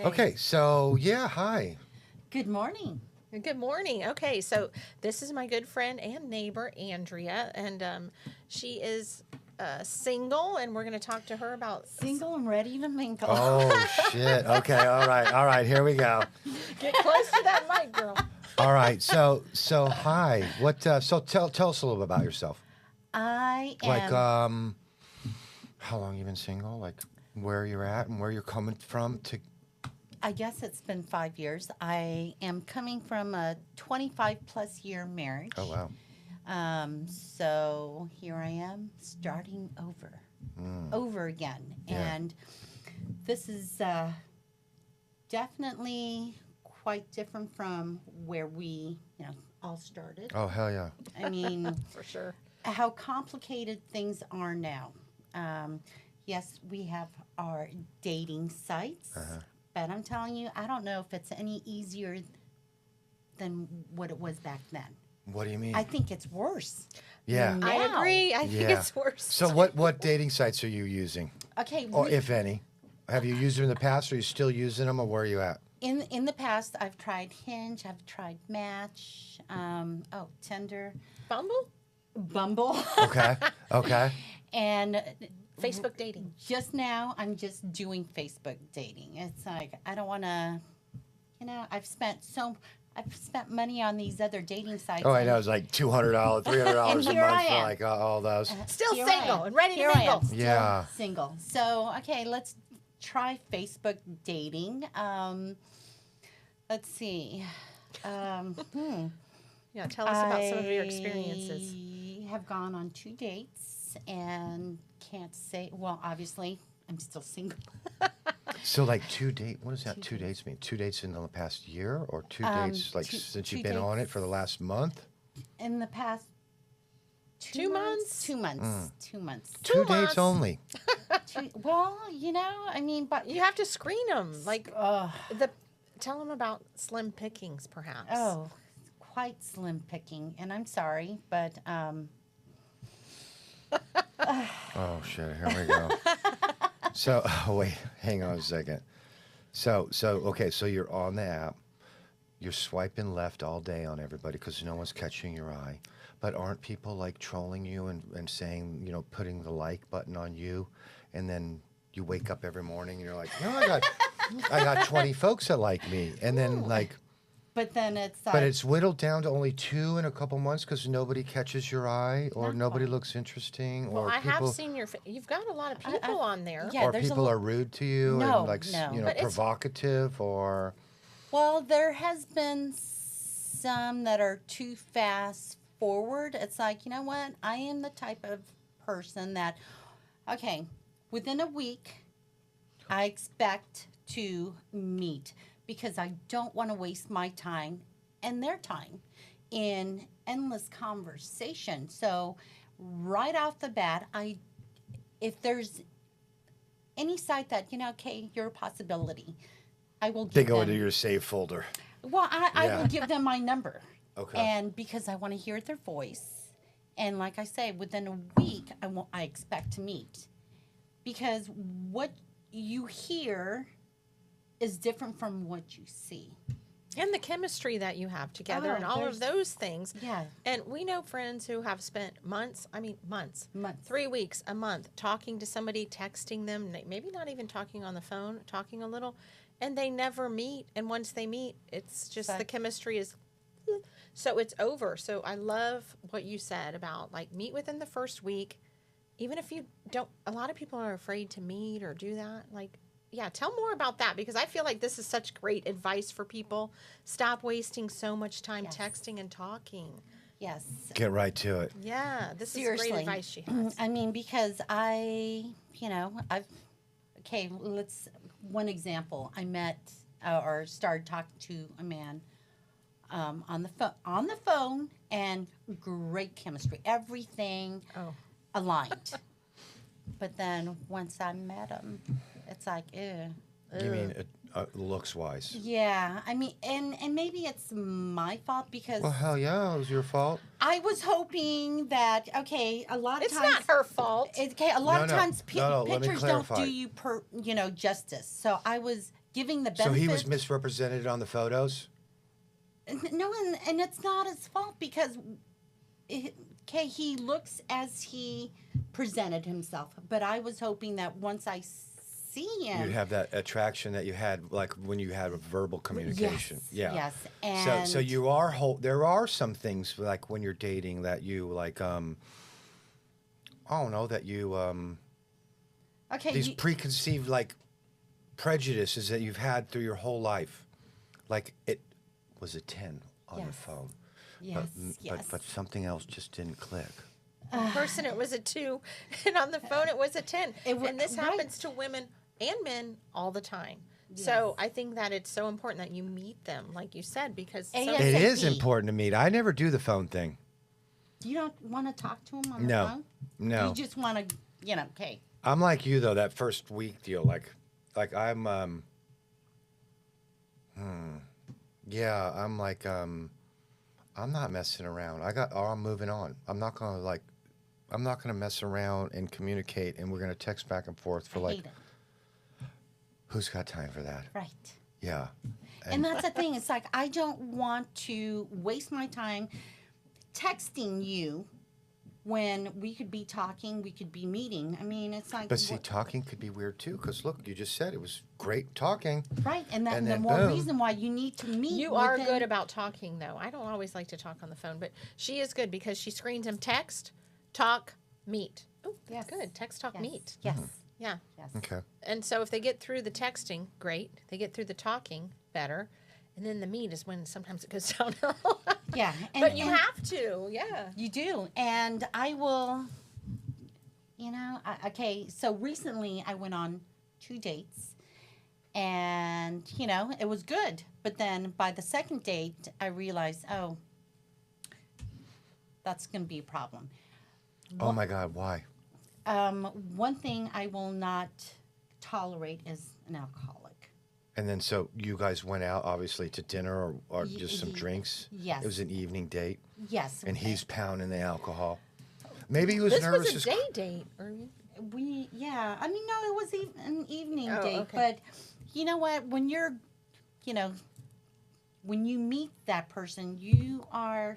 Okay, so yeah, hi. Good morning. Good morning. Okay, so this is my good friend and neighbor, Andrea, and she is single, and we're going to talk to her about. Single and ready to mingle. Oh shit. Okay, all right, here we go. Get close to that mic, girl. All right, so hi. What? So tell us a little bit about yourself. I am. Like, how long you been single? Like, where you're at and where you're coming from to. I guess it's been 5 years. I am coming from a 25-plus year marriage. Oh wow. So here I am starting over again. Yeah. And this is definitely quite different from where we, all started. Oh hell yeah. I mean, For sure. how complicated things are now. Yes, we have our dating sites, but I'm telling you, I don't know if it's any easier than what it was back then. What do you mean? I think it's worse. Yeah. Now. I agree. I think Yeah. it's worse. So what dating sites are you using, Okay, or if any? Have you used them in the past? Are you still using them, or where are you at? in the past, I've tried Hinge, I've tried Match, Tinder, Bumble, Okay. Okay. and Facebook dating. just now I'm just doing Facebook dating. It's like I don't want to, I've spent money on these other dating sites. Oh, I and know. It's like $200, $300 And a here I month for am. like all those. Still Here I single am. and ready Here to I am, mingle. still Yeah. single. So okay, let's try Facebook dating. Let's see. Yeah, tell us about some of your experiences. I have gone on 2 dates and can't say. Well, obviously, I'm still single. So like what does that 2 dates mean? 2 dates in the past year, or 2 dates like since you've been on it for the last month? In the past 2 months? 2 months. 2 months. 2 months. dates only. Well, I mean, but You have to screen them. Like, oh, tell them about slim pickings, perhaps. oh, quite slim picking, and I'm sorry, but Oh shit! Here we go. So wait, hang on a second. So okay, so you're on the app. You're swiping left all day on everybody because no one's catching your eye. But aren't people like trolling you and saying, putting the like button on you, and then you wake up every morning and you're like, I got 20 folks that like me, and then but then it's but it's whittled down to only 2 in a couple months because nobody catches your eye, or Not nobody quite. looks interesting, Well, or I people, have seen your. You've got a lot of people on there. yeah. or there's a people lo- are rude to you No, and no. But it's- provocative, or Well, there has been some that are too fast forward. It's like, you know what? I am the type of person that, okay, within a week, I expect to meet because I don't want to waste my time and their time in endless conversation. So, right off the bat, if there's any site that, okay, you're a possibility, I will give they go them. into your save folder. Well, I Yeah. will give them my number. Okay. And because I want to hear their voice. And like I say, within a week, I expect to meet. Because what you hear is different from what you see. And the chemistry that you have together Oh, and all of there's- those things. Yeah. And we know friends who have spent months, 3 weeks, a month, talking to somebody, texting them, maybe not even talking on the phone, talking a little, and they never meet. And once they meet, it's just the chemistry is, so it's over. So I love what you said about meet within the first week. Even if you don't, a lot of people are afraid to meet or do that. Yeah, tell more about that, because I feel like this is such great advice for people. Stop wasting so much time Yes. texting and talking. Yes. Get right to it. Yeah, this Seriously. is great advice she has. I mean, because one example, I met or started talking to a man on the phone, and great chemistry. Everything aligned. But then once I met him, it's like, ew. You mean looks wise? Yeah, I mean, and maybe it's my fault because Well, hell yeah, it was your fault. I was hoping that a lot of It's times not her fault. a lot of No, times no, let me pictures don't clarify. do you justice. So I was giving the So benefit. he was misrepresented on the photos? No, and it's not his fault because, okay, he looks as he presented himself. But I was hoping that once I see him, You'd have that attraction that you had, like when you had a verbal communication. Yes, Yeah. yes, So and you are there are some things like when you're dating that you like I don't know that you okay, these preconceived like prejudices that you've had through your whole life. Like it was a 10 on the Yes. phone. yes, but, yes. but something else just didn't click. In person, it was a 2, and on the phone, it was a 10. And this right. happens to women and men all the time. So I think that it's so important that you meet them, like you said, because And so yes, It SAP. is important to meet. I never do the phone thing. You don't want to talk to him on the No. phone? No. You just want to, okay. I'm like you though, that first week deal. Like I'm yeah, I'm like I'm not messing around. I'm moving on. I'm not gonna mess around and communicate and we're gonna text back and forth for I like hate it. who's got time for that? Right. Yeah. And that's the thing. It's like I don't want to waste my time texting you when we could be talking, we could be meeting. I mean, it's like But see, talking could be weird too, because look, you just said it was great talking. right, and and the then more boom. reason why you need to meet. you are within- good about talking, though. I don't always like to talk on the phone, but she is good because she screens them text, talk, meet. Oh, Yes. good. Text, talk, Yes. meet. Yes. Yeah. Yes. Okay. And so if they get through the texting, great. They get through the talking, better. And then the meet is when sometimes it goes downhill. Yeah. But you have to, yeah. You do, and I will. Okay. So recently, I went on 2 dates, and it was good. But then by the second date, I realized, oh, that's going to be a problem. Oh my God, why? One thing I will not tolerate is an alcoholic. And then so you guys went out obviously to dinner or Ye- just some ye- Drinks? yes. It was an evening date Yes. and he's pounding the alcohol. Maybe he was This nervous. was a day date. Or... Yeah. I mean, no, it was an evening Oh, date. okay. But you know what? When you're, when you meet that person, you are,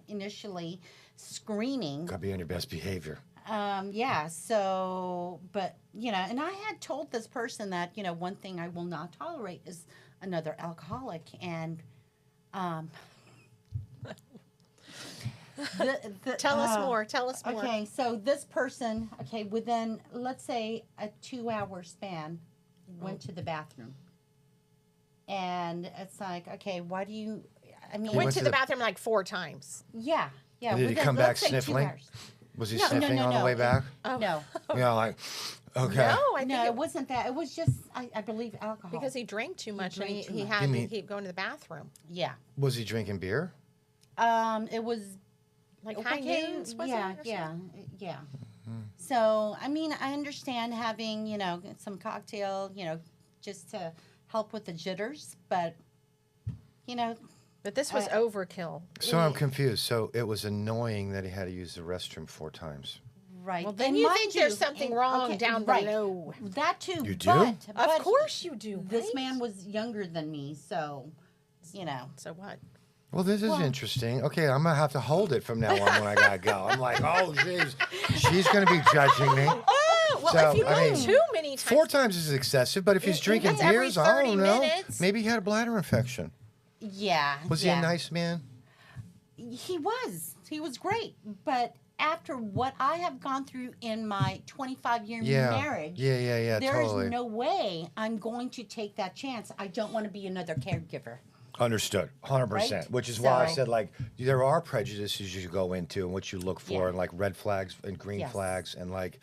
initially screening. Gotta be on your best behavior. Yeah. So, but, and I had told this person that, one thing I will not tolerate is another alcoholic. And, Tell us more. Tell us more. Okay, so this person, within, let's say, a 2-hour span, went to the bathroom. And it's like, okay, why do you, I mean, Went to the bathroom like 4 times. yeah. And did he within, come back let's say, 2 sniffling? hours. Was he No, sniffing on the way back? Oh. No, Yeah, like, okay. No, I think no, it it wasn't that. It was just, I believe, alcohol. because he drank too much and drank too he much. had You to mean- keep going to the bathroom. Yeah. Was he drinking beer? It was Like high noons, was yeah, it? Or yeah, something? yeah. So, I mean, I understand having, some cocktail, just to help with the jitters, but, But this was overkill. So I'm confused. So it was annoying that he had to use the restroom 4 times. right. Well, then And you mind think there's something wrong down right. below. That too. You do? But Of course you do. this right? man was younger than me, so, So what? Well, this is interesting. Okay, I'm gonna have to hold it from now on when I gotta go. I'm like, oh, jeez, she's gonna be judging me. Oh, well, So, if you I go mean, too many times. 4 times is excessive, but if he's drinking it's every beers, I 30 don't know. minutes. Maybe he had a bladder infection. yeah. Was he a nice man? He was. He was great. But after what I have gone through in my 25-year marriage, Yeah, there is totally. no way I'm going to take that chance. I don't want to be another caregiver. Understood, 100%. Right? Which is why I So- said, like, there are prejudices you go into and what you look for, Yeah. and like red flags and green Yes. flags, and like.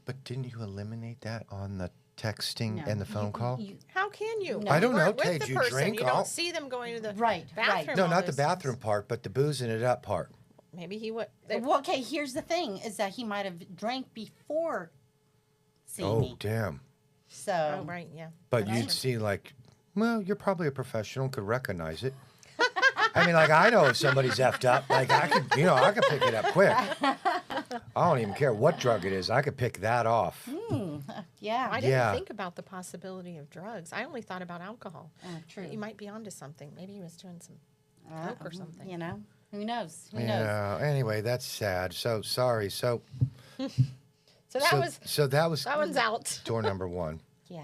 But didn't you eliminate that on the texting No. and the phone call? How can you? No. I don't You know. weren't with Hey, the do you person. drink? You I'll- don't see them going to the Right, right. bathroom. No, all not the those bathroom times. part, but the boozing it up part. Maybe he would. Well, okay, here's the thing, is that he might have drank before seeing Oh, me. damn. So, Oh, right, yeah. But That's you'd true. see, like, well, you're probably a professional and could recognize it. I mean, like, I know if somebody's effed up, like, I could pick it up quick. I don't even care what drug it is. I could pick that off. Yeah. I didn't Yeah. think about the possibility of drugs. I only thought about alcohol. True. You might be onto something. Maybe he was doing some coke or something. You know, who knows? Who knows? Yeah. Anyway, that's sad. So sorry. So So that was that one's out. door number 1. Yeah.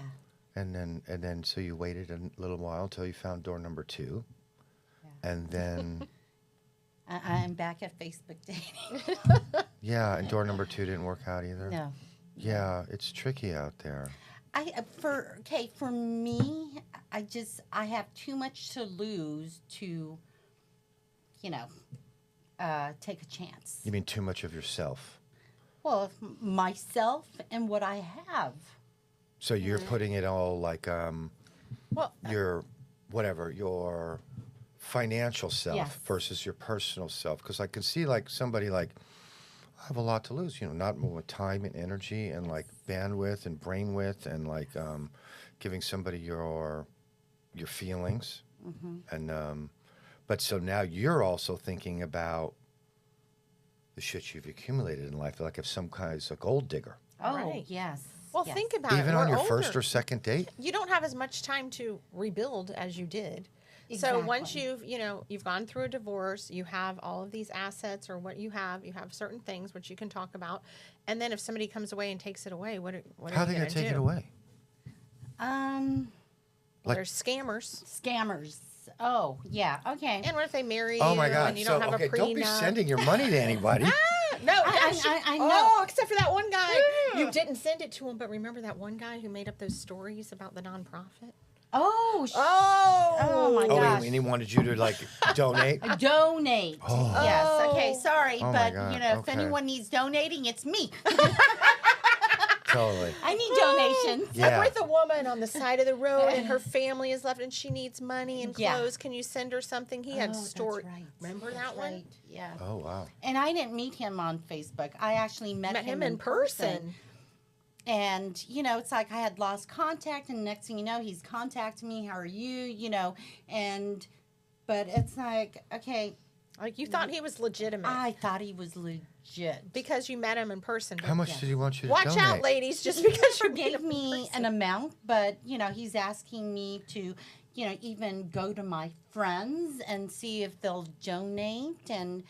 And then so you waited a little while until you found door number 2. Yeah. And then I'm back at Facebook dating. yeah, and door number 2 didn't work out either. No. Yeah, it's tricky out there. For me, I have too much to lose to, take a chance. You mean too much of yourself. Well, myself and what I have. So you're putting it all like Well, your financial self Yes. versus your personal self, because I can see like somebody like, I have a lot to lose, not more with time and energy and like bandwidth and brainwidth and like giving somebody your feelings. And but so now you're also thinking about the shit you've accumulated in life, like if some guy's a gold digger, Oh, Right. yes. well, yes. think about it. even on We're your first older. or second date. You don't have as much time to rebuild as you did. So once Exactly. you've gone through a divorce, you have all of these assets or what you have certain things which you can talk about. And then if somebody comes away and takes it away, what How are are they you going to take do? it away? Well, Like- there's scammers. Scammers. Oh, yeah. Okay. And what if they marry Oh you my God! and you So don't have a prenup? don't be sending your money to anybody. No, I know. Oh, except for that one guy. You didn't send it to him, but remember that one guy who made up those stories about the nonprofit? Oh, Oh, my Oh, gosh. and he wanted you to like donate. Donate. Oh. Yes. Okay. Sorry, Oh my but God, if okay. anyone needs donating, it's me. Totally. I need donations. Yeah. With a woman on the side of the road and her family is left and she needs money and Yeah. clothes. Can you send her something? He had Oh, that's story. right. Remember That's that one? right. Yeah. Oh wow. And I didn't meet him on Facebook. I actually met him in person. And, it's like I had lost contact, and next thing you know, he's contacting me. How are you? But it's like, okay, Like you thought he was legitimate I thought he was legit. because you met him in person. How much did he want you to Watch donate? out, ladies! Just because He you gave me an amount, but, he's asking me to, even go to my friends and see if they'll donate. And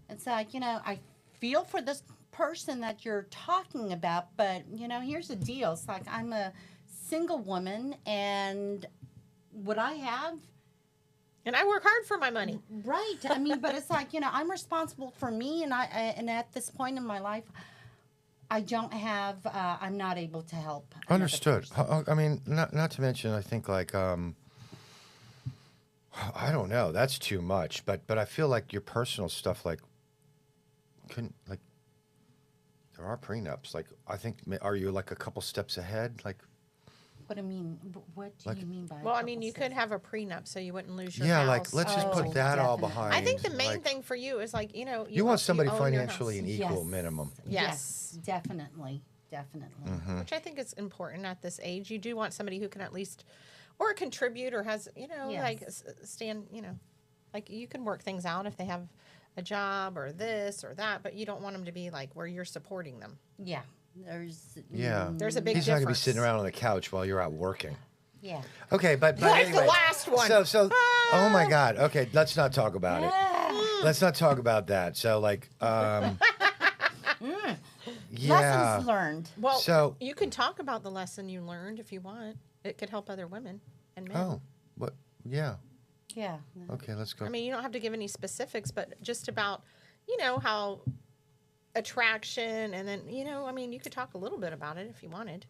it's like, I feel for this person that you're talking about, but, here's the deal. It's like I'm a single woman, and what I have, And I work hard for my money. right. I mean, but it's like, I'm responsible for me, and and at this point in my life, I don't have, I'm not able to help. another Understood. person. I mean, not to mention, I think like I don't know. That's too much. But I feel like your personal stuff, like, couldn't like. There are prenups. Like, I think, are you like a couple steps ahead? Like, What do you mean? What do Like- you mean by? Well, I mean, you could have a prenup so you wouldn't lose your yeah, house. like let's just Oh, put that all definitely. behind. I think the main like, thing for you is like you want somebody own your financially house. an equal minimum. Yes. definitely. Mm-hmm. Which I think is important at this age. You do want somebody who can at least, or contribute, or has Yes. like stand, like you can work things out if they have a job or this or that, but you don't want them to be like where you're supporting them. Yeah, there's. Yeah. There's a big He's not difference. gonna be sitting around on the couch while you're out working. Yeah. Okay, but Like the anyway. last one. So oh my God. Okay, let's not talk about it. Let's not talk about that. So like yeah. Lessons learned. Well, So- you can talk about the lesson you learned if you want. It could help other women and men. Oh, what? Yeah. Yeah. Okay, let's go. I mean, you don't have to give any specifics, but just about, how attraction and then, I mean, you could talk a little bit about it if you wanted.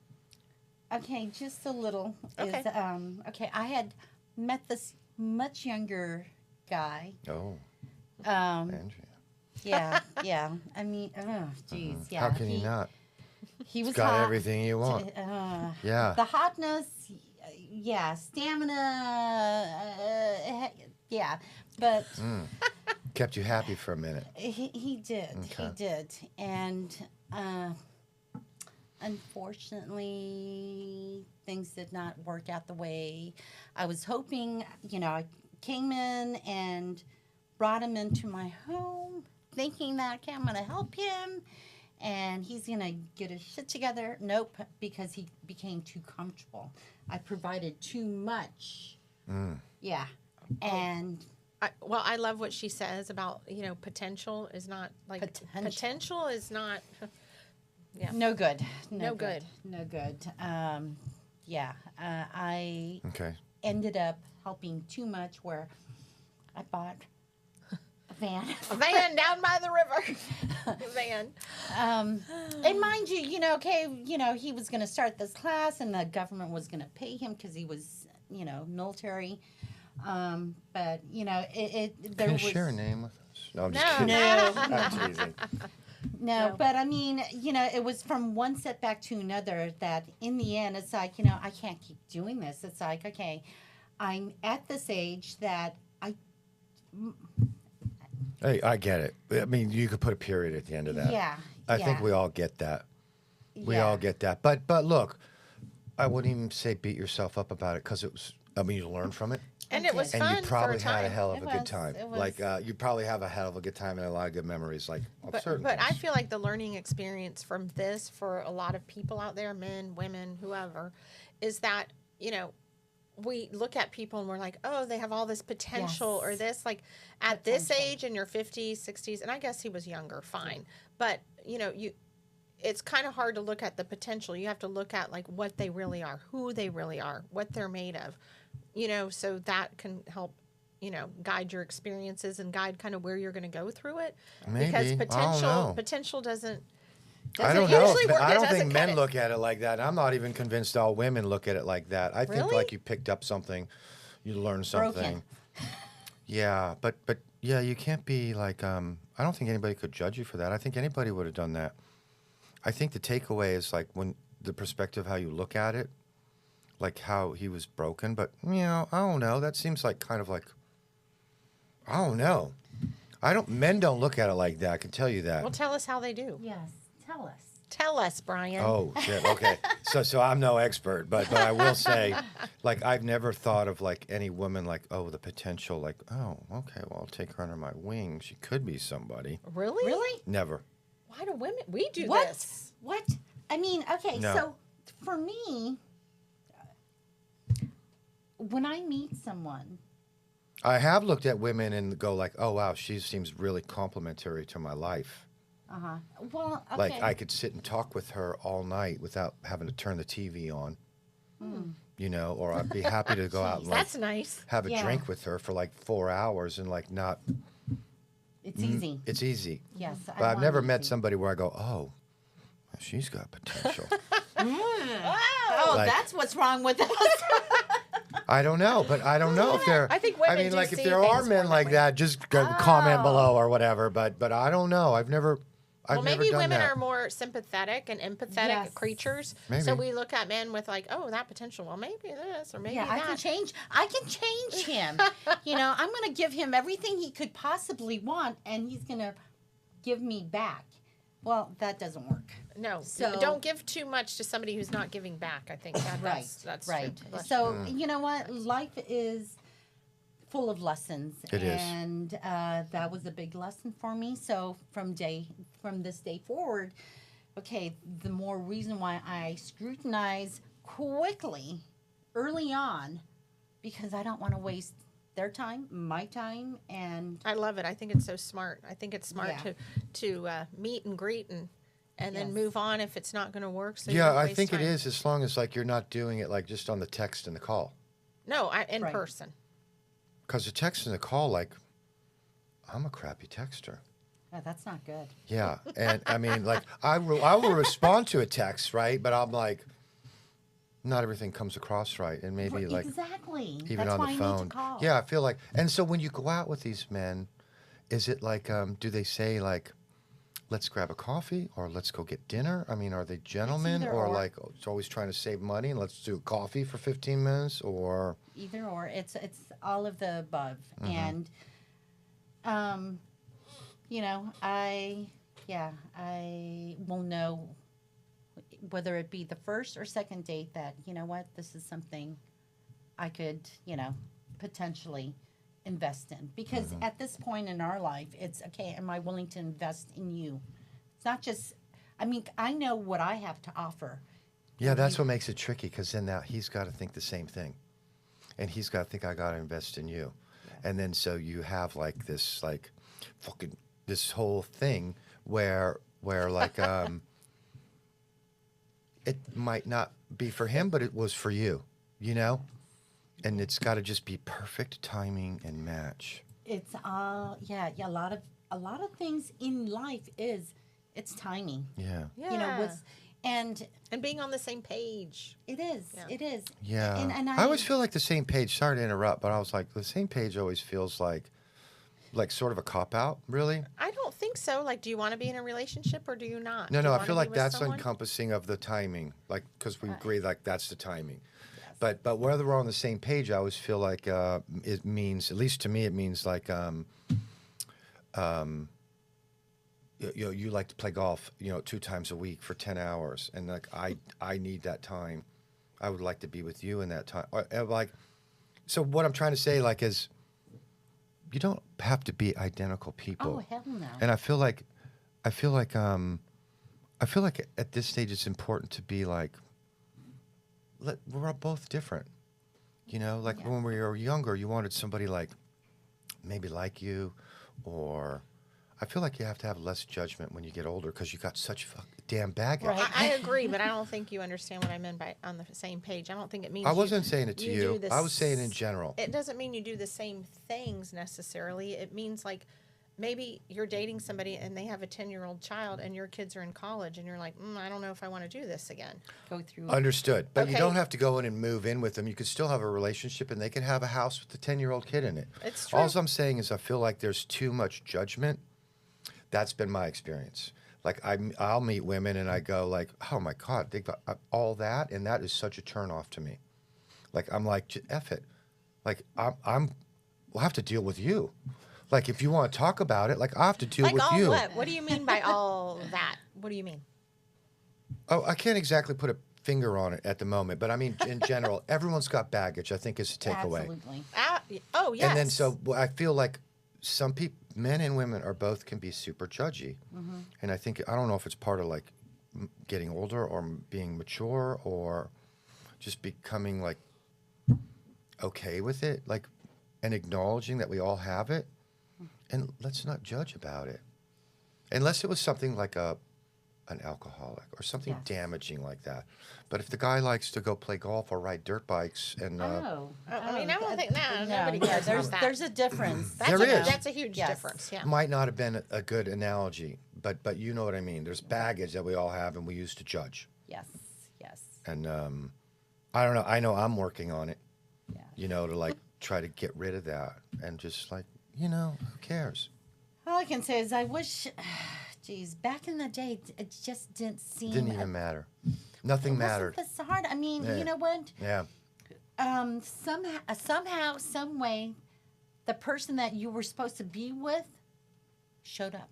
Okay, just a little. Okay. Is, okay, I had met this much younger guy. Oh, Um, Andrea. yeah. I mean, oh, geez, yeah. How can you not? He was Got hot. everything you want. Yeah. The hotness, yeah. Stamina, yeah. But Kept you happy for a minute. he did. Okay. He did. And unfortunately, things did not work out the way I was hoping. I came in and brought him into my home, thinking that, okay, I'm going to help him and he's going to get his shit together. Nope, because he became too comfortable. I provided too much. Yeah. And I love what she says about, potential is not like potential is not yeah. No good. No good. No good. Yeah. I Okay. ended up helping too much where I bought a van. A van down by the river. A van. And mind you, he was going to start this class and the government was going to pay him because he was, military. But, there Can you was... share a name with us? No, I'm No. just kidding. No. I'm teasing. No, but I mean, it was from one setback to another that in the end, it's like, I can't keep doing this. It's like, okay, I'm at this age that Hey, I get it. I mean, you could put a period at the end of that. Yeah. I think we all get that. We all get that. But look, I wouldn't even say beat yourself up about it because you learn from it. And it was And fun And you probably for a time. had a hell of It a good was- time. it was- Like, you probably have a hell of a good time and a lot of good memories, like, of certain But I things. feel like the learning experience from this for a lot of people out there, men, women, whoever, is that, we look at people and we're like, oh, they have all this potential or Yes. this, like at this Potential. age in your 50s, 60s, and I guess he was younger, fine. But, it's kind of hard to look at the potential. You have to look at like what they really are, who they really are, what they're made of, so that can help, guide your experiences and guide kind of where you're going to go through it. Maybe. Because I don't know. potential doesn't I don't know. usually work. I It don't doesn't think cut men it. look at it like that. I'm not even convinced all women look at it like that. I think Really? like you picked up something, you learned something. Yeah, but yeah, you can't be like I don't think anybody could judge you for that. I think anybody would have done that. I think the takeaway is like when the perspective how you look at it, like how he was broken, but I don't know. That seems like kind of like I don't know. Men don't look at it like that, I can tell you that. Well, tell us how they do. Yes, tell us. Tell us, Brian. Oh shit. Okay. So I'm no expert, but I will say, like I've never thought of like any woman like the potential like okay well I'll take her under my wing. She could be somebody. Really? Really? Never. Why do women? We do What? this. What? I mean, okay, No. so for me, when I meet someone, I have looked at women and go like, oh wow, she seems really complimentary to my life. well, okay. Like I could sit and talk with her all night without having to turn the TV on. Or I'd be happy to go out and like, That's nice. have a Yeah. drink with her for like 4 hours and like not. It's easy. It's easy. Yes. But I've never met somebody where I go, oh, she's got potential. Oh, Like- that's what's wrong with us. I don't know, but I don't know if there. I think women mean, do like if see there are things men more like that way. that, just comment below or whatever. But I don't know. I've never Well, maybe done women that. are more sympathetic and empathetic Yes. creatures. Maybe. So we look at men with like, oh, that potential. Well, maybe this or maybe Yeah, that. I can change him. I'm going to give him everything he could possibly want, and he's going to give me back. Well, that doesn't work. No, So- don't give too much to somebody who's not giving back. I think that's right. true. That's So you know what? Life is full of lessons. It is. And that was a big lesson for me. So from this day forward, okay, the more reason why I scrutinize quickly, early on, because I don't want to waste their time, my time, and I love it. I think it's so smart. I think it's smart Yeah. to meet and greet and then Yes. move on if it's not going to work. So you Yeah, don't I waste think time. it is as long as like you're not doing it like just on the text and the call. No, in Right. person. Because the text and the call, like, I'm a crappy texter. that's not good. Yeah, and I mean, like, I will respond to a text, right? But I'm like, not everything comes across right, and maybe like Exactly. even That's on why the I phone. need to call. Yeah, I feel like, and so when you go out with these men, is it like, do they say like, let's grab a coffee or let's go get dinner? I mean, are they gentlemen either or or. like it's always trying to save money and let's do coffee for 15 minutes or? Either or, it's all of the above. Mm-hmm. And I will know whether it be the first or second date that, this is something I could, potentially invest in. Because at this point in our life, it's okay, am I willing to invest in you? It's not just, I mean, I know what I have to offer. Yeah, that's what makes it tricky, because then now he's got to think the same thing. And he's got to think, I got to invest in you. Yeah. And then so you have like this, like, fucking, this whole thing where like, it might not be for him, but it was for you, you know? And it's got to just be perfect timing and match. It's, yeah, a lot of things in life it's timing. Yeah. Yeah. You know, and being on the same page. It is. Yeah. It is. Yeah. And I always feel like the same page. Sorry to interrupt, but I was like, the same page always feels like sort of a cop out, really. I don't think so. Like, do you want to be in a relationship or do you not? No, Do you I wanna feel be like with that's someone? encompassing of the timing, like, because we agree like that's the timing. Yes. But whether we're on the same page, I always feel like it means, at least to me, it means like you like to play golf, 2 times a week for 10 hours, and like I need that time. I would like to be with you in that time. Like, so what I'm trying to say, like, is you don't have to be identical people. Oh, hell no. And I feel like at this stage it's important to be like, we're all both different. Like when we were younger, you wanted somebody like maybe like you, or I feel like you have to have less judgment when you get older because you got such damn baggage. Right. I agree, but I don't think you understand what I meant by on the same page. I don't think it means I wasn't saying it to you. do I was saying in general. It doesn't mean you do the same things necessarily. It means like maybe you're dating somebody and they have a 10-year-old child and your kids are in college and you're like, I don't know if I want to do this again. Go through. Understood. But you Okay. don't have to go in and move in with them. You could still have a relationship and they can have a house with a 10-year-old kid in it. It's true. All I'm saying is I feel like there's too much judgment. That's been my experience. Like I'll meet women and I go like, oh my God, they got all that, and that is such a turnoff to me. Like I'm like, F it. Like we'll have to deal with you. Like if you want to talk about it, like I have to deal Like with all you. what? What do you mean by all that? What do you mean? Oh, I can't exactly put a finger on it at the moment, but I mean in general, everyone's got baggage. I think is the takeaway. Absolutely. Oh yes. And then so I feel like some people, men and women, can be super judgy, and I don't know if it's part of like getting older or being mature or just becoming like okay with it, like, and acknowledging that we all have it, and let's not judge about it, unless it was something like an alcoholic or something Yes. damaging like that. But if the guy likes to go play golf or ride dirt bikes and I mean, I don't think nobody yeah, cares about that. there's a difference. There is. That's a huge Yes. difference. Yeah. might not have been a good analogy, but you know what I mean. There's baggage that we all have and we used to judge. Yes. Yes. And I don't know. I know I'm working on it, Yeah. to like try to get rid of that and just like, who cares? All I can say is I wish, geez, back in the day, it just didn't seem. Didn't even matter. Nothing mattered. Wasn't this hard? I mean, Yeah. you know what? Yeah. Somehow, some way, the person that you were supposed to be with showed up.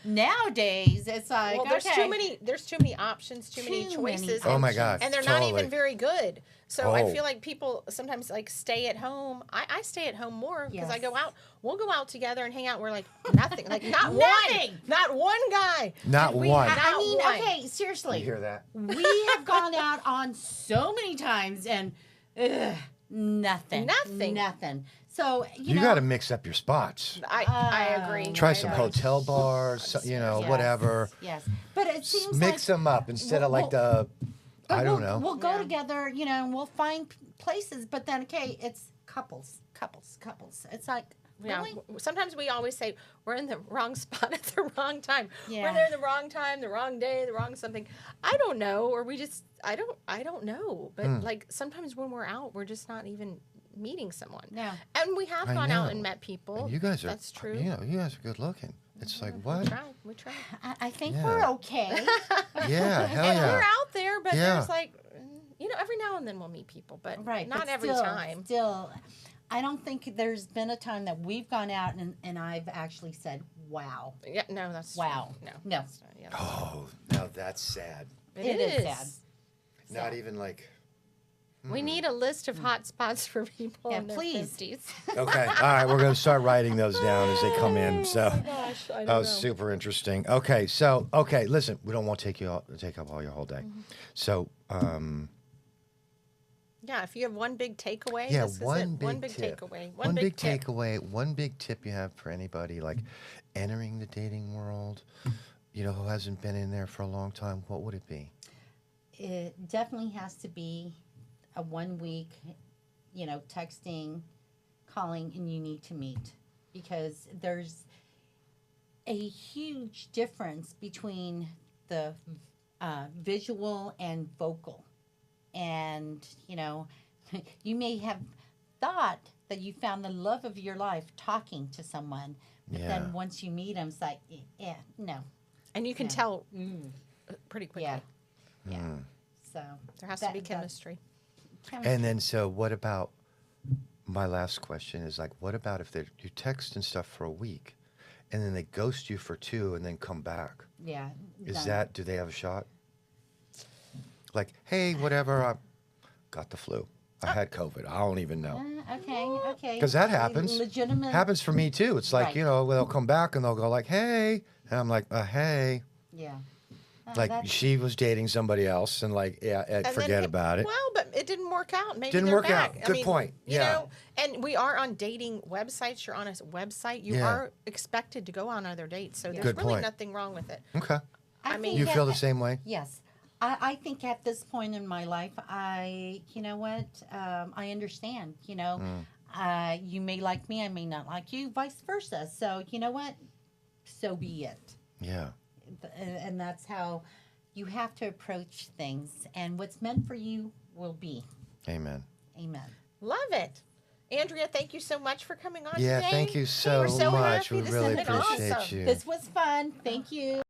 Nowadays, it's like, Well, there's okay. There's too many options, too many Too many choices. Oh and- my God. And they're not totally. even very good. So I Oh. feel like people sometimes like stay at home. I stay at home more because I Yes. go out. We'll go out together and hang out. We're like nothing, like not Nothing. not one guy. Not Did we one. have- I not mean, one. okay, You seriously. hear that? We have gone out on so many times and nothing. Nothing. Nothing. So, You know, got to mix up your spots. I agree. Try I some know. hotel bars, Yes, whatever. Yes. But it seems Mix like them up instead of like But I don't know. We'll go Yeah. together, and we'll find places. But then, okay, it's couples. It's like, Yeah. really? Sometimes we always say we're in the wrong spot at the wrong time. Yeah. We're there in the wrong time, the wrong day, the wrong something. I don't know, or we just I don't know. But like sometimes when we're out, we're just not even meeting someone. Yeah. And we have I gone out know. and met people. And you guys are. That's true. You guys are good looking. It's like We what? tried. We tried. I think Yeah. we're okay. Yeah, hell And yeah. we're out there, but Yeah. there's like every now and then we'll meet people, but Right. not but every still, time. Still, I don't think there's been a time that we've gone out and I've actually said, wow. Yeah, no, that's Wow. true. No. That's- yeah, Oh, now that's sad. It is sad. Not even like. We need a list of hot spots for people Yeah, in their please. 50s. Okay. All right. We're going to start writing those down as they come in. So Gosh, I don't that was know. super interesting. Okay. So, okay. Listen, we don't want to take up all your whole day. So, Yeah, if you have one big takeaway, yeah, this is it. one One big big tip. takeaway. One big tip. takeaway. One big tip you have for anybody like entering the dating world, who hasn't been in there for a long time. What would it be? It definitely has to be a 1 week, texting, calling, and you need to meet, because there's a huge difference between the visual and vocal. And, you may have thought that you found the love of your life talking to someone, but Yeah. then once you meet them, it's like, yeah, no. And you can Yeah. tell pretty quickly. Yeah. Yeah. So There has to be chemistry. And then, so what about, my last question is like, what about if you text and stuff for a week and then they ghost you for 2 and then come back? Yeah. Is done. do they have a shot? Like, hey, whatever, I got the flu. I had COVID. I don't even know. Okay. Because that happens. Legitimate. Happens for me too. It's like, Right. they'll come back and they'll go like, hey. And I'm like, hey. Yeah. Like That's- she was dating somebody else and like, yeah, And then forget about it. Well, but it didn't work out. Maybe Didn't they're work back. out. Good point. You Yeah. know, and we are on dating websites. You're on a website. You Yeah. are expected to go on other dates. So there's Good really point. nothing wrong with it. Okay. I mean, think You feel at- the same way? Yes. I think at this point in my life, I understand, you may like me, I may not like you, vice versa. So, you know what? So be it. Yeah. And that's how you have to approach things. And what's meant for you will be. Amen. Amen. Love it. Andrea, thank you so much for coming on Yeah, today. thank you so We're so much. happy. We This really has been appreciate awesome. you. This was fun. Thank you.